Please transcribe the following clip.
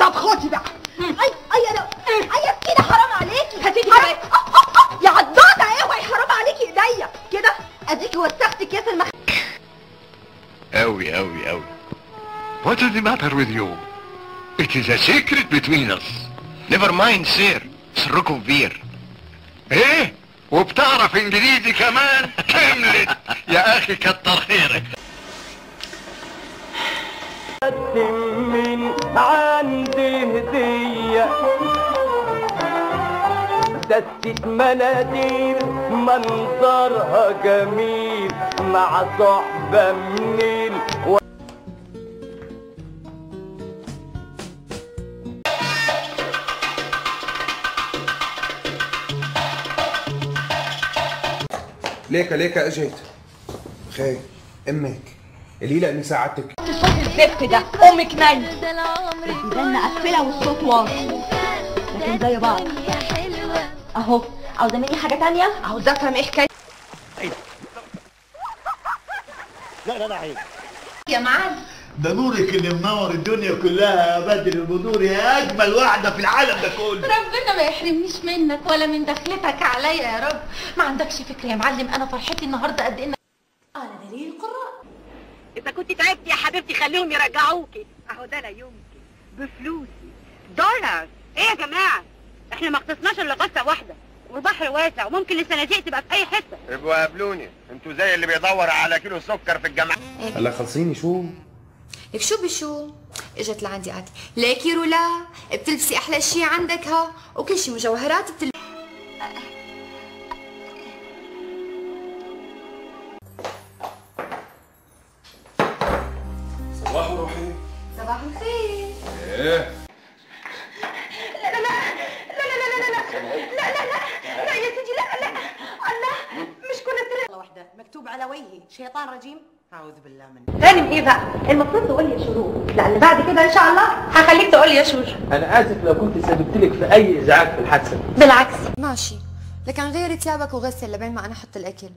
طب خدي بقى. اي انا كده حرام عليكي. هاتيلي حرام. يا عضاضه اوعي حرام عليكي ايديا كده. اديكي وسختي كيس أوي. What is the matter with you? It is a secret between us. Never mind, sir. سركم كبير. ايه؟ وبتعرف انجليزي كمان؟ كملت يا اخي كتر خيرك. من عندي هدية دستة مناديل منظرها جميل مع صحبة منيل ليكا اجيت. خي امك قولي لها اني ساعدتك. صوت الزفت ده امك نايمه. البيبان مقفله والصوت واصل لكن زي بعض اهو. عاوزه مني حاجه تانية؟ عاوزه افهم ايه حكايه. لا عيب يا معلم. ده نورك اللي منور الدنيا كلها يا بدر البدور، يا اجمل واحده في العالم ده كله. ربنا ما يحرمنيش منك ولا من دخلتك عليا يا رب. ما عندكش فكره يا معلم انا فرحتي النهارده قد ايه. انا دليل القراء. اذا كنت تعبت يا حبيبتي خليهم يرجعوكي. اهو ده لا يمكن بفلوسي دولار. ايه يا جماعه احنا ما اختصناش الا غصه واحده والبحر واسع وممكن الصناديق تبقى في اي حته. ابقوا قابلوني انتوا زي اللي بيدور على كيلو سكر في الجامعه. هلا خلصيني شو؟ لك شو بشو اجت لعندي قالت ليكي رولا بتلبسي احلى شيء عندك ها وكل شيء مجوهرات صباح روحي. صباح الخير. ايه لا يا سيدي لا الله مش كنا الله واحده مكتوب على وجهي شيطان رجيم. اعوذ بالله منه. غانم ايه بقى؟ المفروض تقول لي يا شروق لان بعد كده ان شاء الله هخليك تقول لي يا شوشو. انا اسف لو كنت سببت لك في اي ازعاج في الحادثه. بالعكس. ماشي لكن غيري ثيابك وغسل لبين ما انا احط الاكل.